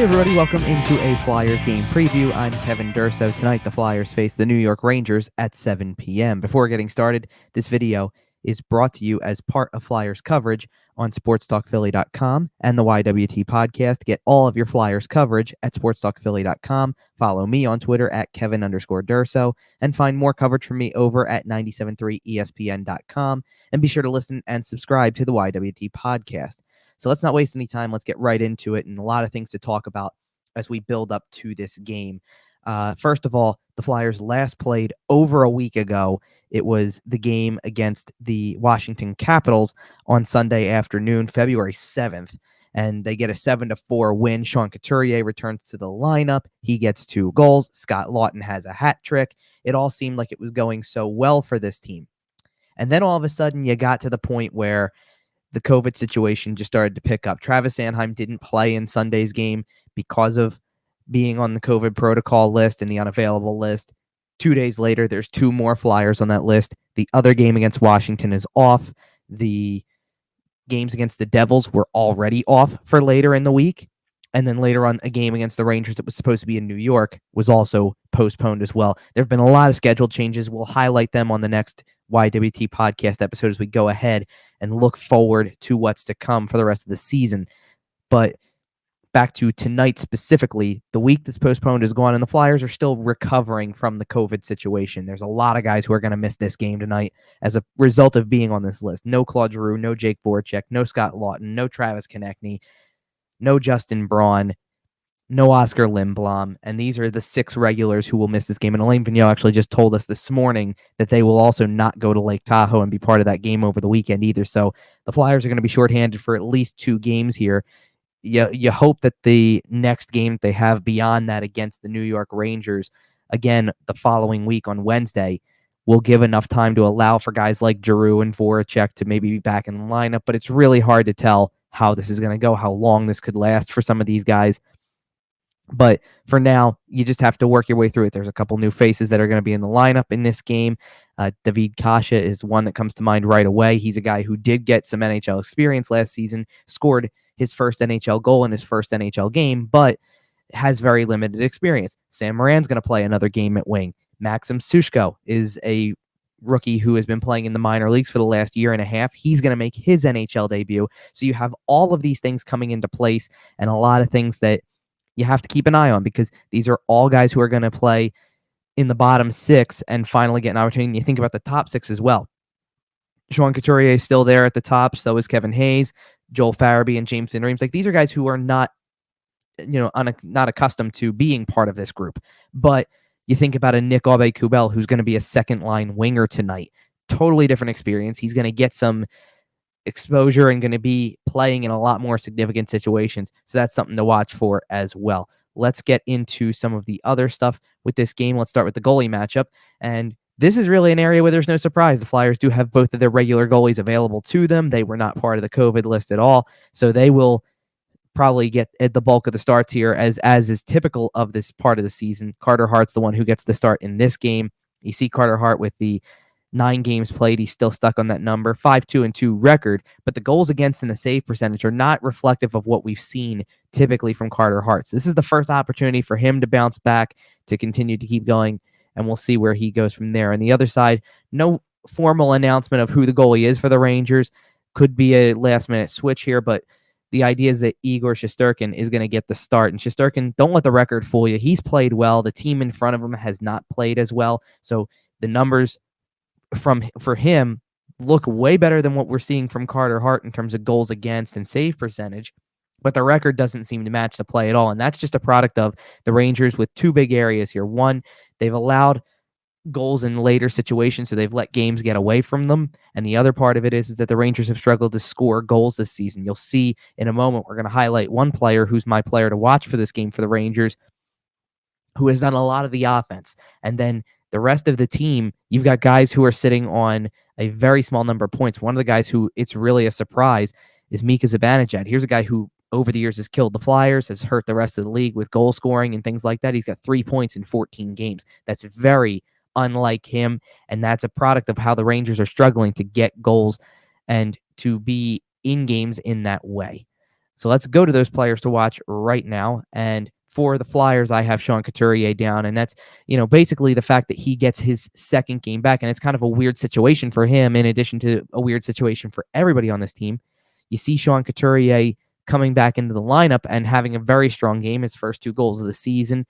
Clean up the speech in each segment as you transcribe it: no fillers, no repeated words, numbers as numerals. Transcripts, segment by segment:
everybody, welcome into a Flyers game preview. I'm Kevin Durso. Tonight, the Flyers face the New York Rangers at 7 p.m. Before getting started, this video is brought to you as part of Flyers coverage on sportstalkphilly.com and the YWT podcast. Get all of your Flyers coverage at sportstalkphilly.com. Follow me on Twitter at Kevin_Durso and find more coverage from me over at 973ESPN.com. And be sure to listen and subscribe to the YWT podcast. So let's not waste any time. Let's get right into it, and a lot of things to talk about as we build up to this game. First of all, the Flyers last played over a week ago. It was the game against the Washington Capitals on Sunday afternoon, February 7th, and they get a 7-4 win. Sean Couturier returns to the lineup. He gets 2 goals. Scott Laughton has a hat trick. It all seemed like it was going so well for this team. And then all of a sudden, you got to the point where the COVID situation just started to pick up. Travis Sanheim didn't play in Sunday's game because of being on the COVID protocol list and the unavailable list. 2 days later, there's 2 more Flyers on that list. The other game against Washington is off. The games against the Devils were already off for later in the week. And then later on, a game against the Rangers that was supposed to be in New York was also postponed as well. There have been a lot of schedule changes. We'll highlight them on the next YWT podcast episode as we go ahead and look forward to what's to come for the rest of the season. But back to tonight specifically, the week that's postponed is gone, and the Flyers are still recovering from the COVID situation. There's a lot of guys who are going to miss this game tonight as a result of being on this list. No Claude Giroux, no Jake Voracek, no Scott Laughton, no Travis Konechny, no Justin Braun, no Oscar Lindblom, and these are the 6 regulars who will miss this game. And Alain Vigneault actually just told us this morning that they will also not go to Lake Tahoe and be part of that game over the weekend either. So the Flyers are going to be shorthanded for at least 2 games here. You hope that the next game they have beyond that against the New York Rangers, again, the following week on Wednesday, will give enough time to allow for guys like Giroux and Voracek to maybe be back in the lineup. But it's really hard to tell how this is going to go, how long this could last for some of these guys. But for now, you just have to work your way through it. There's a couple new faces that are going to be in the lineup in this game. David Kasha is one that comes to mind right away. He's a guy who did get some NHL experience last season, scored his first NHL goal in his first NHL game, but has very limited experience. Sam Morin's going to play another game at wing. Maxim Sushko is a rookie who has been playing in the minor leagues for the last year and a half. He's going to make his NHL debut. So you have all of these things coming into place and a lot of things that you have to keep an eye on, because these are all guys who are going to play in the bottom 6 and finally get an opportunity. You think about the top 6 as well. Sean Couturier is still there at the top. So is Kevin Hayes, Joel Farabee, and James Van Reems. Like, these are guys who are not, not accustomed to being part of this group. But you think about a Nick Aube-Kubel, who's going to be a second-line winger tonight. Totally different experience. He's going to get some exposure and going to be playing in a lot more significant situations. So that's something to watch for as well. Let's get into some of the other stuff with this game. Let's start with the goalie matchup. And this is really an area where there's no surprise. The Flyers do have both of their regular goalies available to them. They were not part of the COVID list at all. So they will probably get at the bulk of the starts here, as is typical of this part of the season. Carter Hart's the one who gets the start in this game. You see Carter Hart with the 9 games played. He's still stuck on that number, 5-2-2 record, but the goals against and the save percentage are not reflective of what we've seen typically from Carter Hart. So this is the first opportunity for him to bounce back, to continue to keep going, and we'll see where he goes from there. On the other side, no formal announcement of who the goalie is for the Rangers. Could be a last-minute switch here, but the idea is that Igor Shesterkin is going to get the start. And Shesterkin, don't let the record fool you. He's played well. The team in front of him has not played as well. So the numbers for him look way better than what we're seeing from Carter Hart in terms of goals against and save percentage, but the record doesn't seem to match the play at all. And that's just a product of the Rangers with 2 big areas here. One, they've allowed goals in later situations, so they've let games get away from them. And the other part of it is that the Rangers have struggled to score goals this season. You'll see in a moment, we're going to highlight one player who's my player to watch for this game for the Rangers, who has done a lot of the offense. And then the rest of the team, you've got guys who are sitting on a very small number of points. One of the guys who it's really a surprise is Mika Zibanejad. Here's a guy who over the years has killed the Flyers, has hurt the rest of the league with goal scoring and things like that. He's got 3 points in 14 games. That's very unlike him, and that's a product of how the Rangers are struggling to get goals and to be in games in that way. So let's go to those players to watch right now. And for the Flyers, I have Sean Couturier down, and that's, basically the fact that he gets his second game back, and it's kind of a weird situation for him in addition to a weird situation for everybody on this team. You see Sean Couturier coming back into the lineup and having a very strong game, his first 2 goals of the season.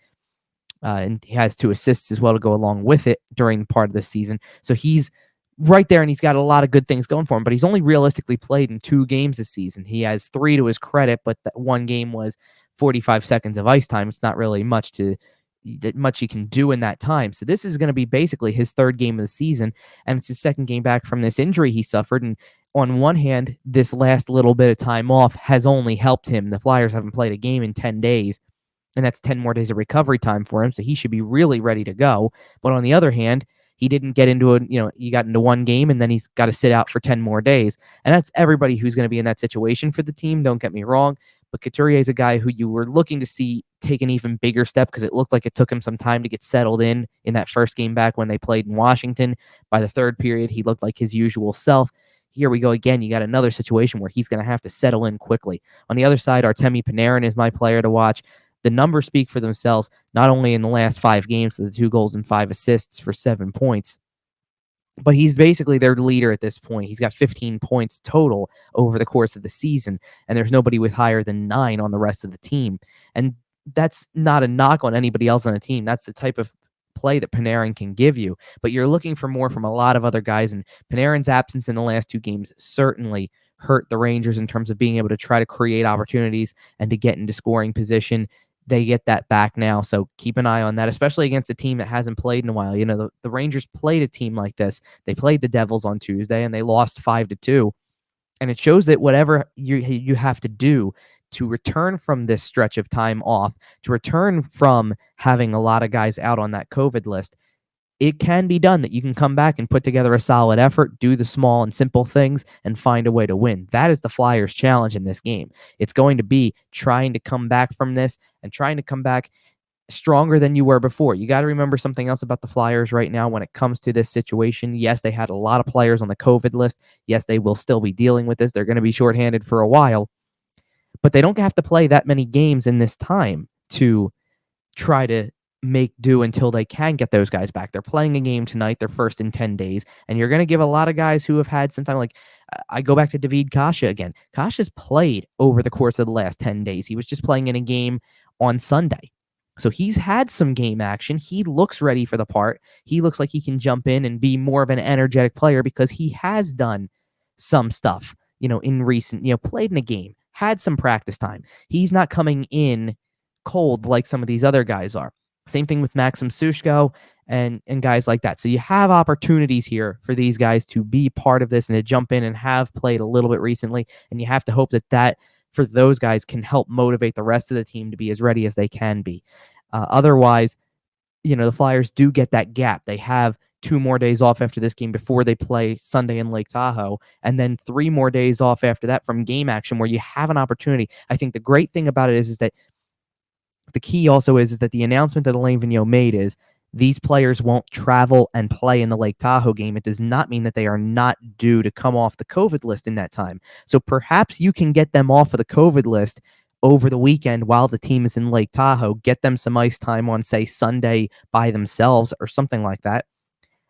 And he has 2 assists as well to go along with it during part of the season. So he's right there, and he's got a lot of good things going for him, but he's only realistically played in 2 games this season. He has 3 to his credit, but that one game was 45 seconds of ice time. It's not really much he can do in that time. So this is going to be basically his 3rd game of the season, and it's his 2nd game back from this injury he suffered. And on one hand, this last little bit of time off has only helped him. The Flyers haven't played a game in 10 days, and that's 10 more days of recovery time for him, so he should be really ready to go. But on the other hand, he didn't get into he got into one game, and then he's got to sit out for 10 more days. And that's everybody who's going to be in that situation for the team, don't get me wrong. But Couturier is a guy who you were looking to see take an even bigger step, because it looked like it took him some time to get settled in that first game back when they played in Washington. By the 3rd period, he looked like his usual self. Here we go again. You got another situation where he's going to have to settle in quickly. On the other side, Artemi Panarin is my player to watch. The numbers speak for themselves, not only in the last 5 games, the 2 goals and 5 assists for 7 points, but he's basically their leader at this point. He's got 15 points total over the course of the season, and there's nobody with higher than 9 on the rest of the team. And that's not a knock on anybody else on the team. That's the type of play that Panarin can give you, but you're looking for more from a lot of other guys, and Panarin's absence in the last 2 games certainly hurt the Rangers in terms of being able to try to create opportunities and to get into scoring position. They get that back now, so keep an eye on that, especially against a team that hasn't played in a while. The Rangers played a team like this. They played the Devils on Tuesday, and they lost 5-2. And it shows that whatever you have to do to return from this stretch of time off, to return from having a lot of guys out on that COVID list, it can be done, that you can come back and put together a solid effort, do the small and simple things, and find a way to win. That is the Flyers' challenge in this game. It's going to be trying to come back from this and trying to come back stronger than you were before. You got to remember something else about the Flyers right now when it comes to this situation. Yes, they had a lot of players on the COVID list. Yes, they will still be dealing with this. They're going to be shorthanded for a while, but they don't have to play that many games in this time to try to make do until they can get those guys back. They're playing a game tonight, their first in 10 days, and you're going to give a lot of guys who have had some time, like I go back to David Kasha again. Kasha's played over the course of the last 10 days. He was just playing in a game on Sunday. So he's had some game action. He looks ready for the part. He looks like he can jump in and be more of an energetic player because he has done some stuff, in recent, played in a game, had some practice time. He's not coming in cold like some of these other guys are. Same thing with Maxim Sushko and guys like that. So you have opportunities here for these guys to be part of this and to jump in and have played a little bit recently. And you have to hope that for those guys can help motivate the rest of the team to be as ready as they can be. Otherwise, the Flyers do get that gap. They have 2 more days off after this game before they play Sunday in Lake Tahoe, and then 3 more days off after that from game action where you have an opportunity. I think the great thing about it is that the key also is that the announcement that Alain Vigneault made is these players won't travel and play in the Lake Tahoe game. It does not mean that they are not due to come off the COVID list in that time. So perhaps you can get them off of the COVID list over the weekend while the team is in Lake Tahoe, get them some ice time on, say, Sunday by themselves or something like that,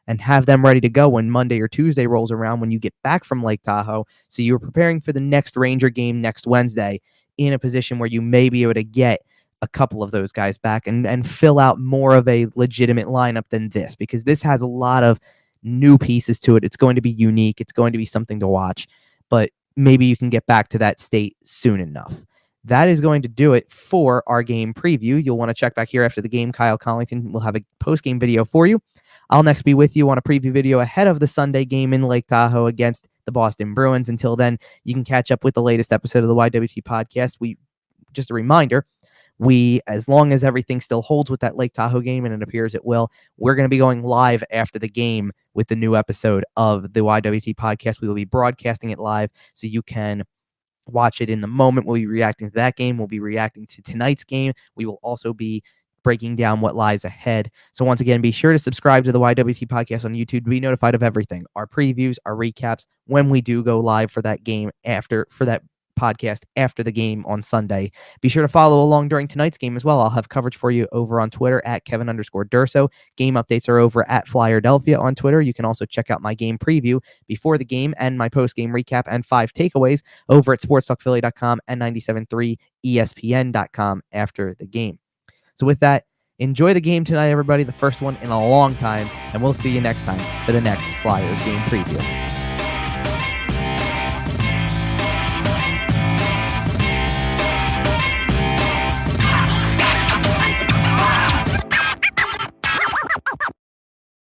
and have them ready to go when Monday or Tuesday rolls around when you get back from Lake Tahoe. So you're preparing for the next Ranger game next Wednesday in a position where you may be able to get a couple of those guys back and fill out more of a legitimate lineup than this, because this has a lot of new pieces to it. It's going to be unique. It's going to be something to watch, but maybe you can get back to that state soon enough. That is going to do it for our game preview. You'll want to check back here after the game. Kyle Collington will have a post-game video for you. I'll next be with you on a preview video ahead of the Sunday game in Lake Tahoe against the Boston Bruins. Until then, you can catch up with the latest episode of the YWT podcast. Just a reminder, as long as everything still holds with that Lake Tahoe game, and it appears it will, we're going to be going live after the game with the new episode of the YWT podcast. We will be broadcasting it live, so you can watch it in the moment. We'll be reacting to that game. We'll be reacting to tonight's game. We will also be breaking down what lies ahead. So once again, be sure to subscribe to the YWT podcast on YouTube to be notified of everything. Our previews, our recaps, when we do go live for that game for that podcast after the game on Sunday. Be sure to follow along during tonight's game as well. I'll have coverage for you over on Twitter at Kevin_Durso. Game updates are over at Flyerdelphia on Twitter. You can also check out my game preview before the game and my post-game recap and 5 takeaways over at sportstalkphilly.com and 97.3 ESPN.com after the game. So with that, enjoy the game tonight, everybody. The first one in a long time, and we'll see you next time for the next Flyers game preview.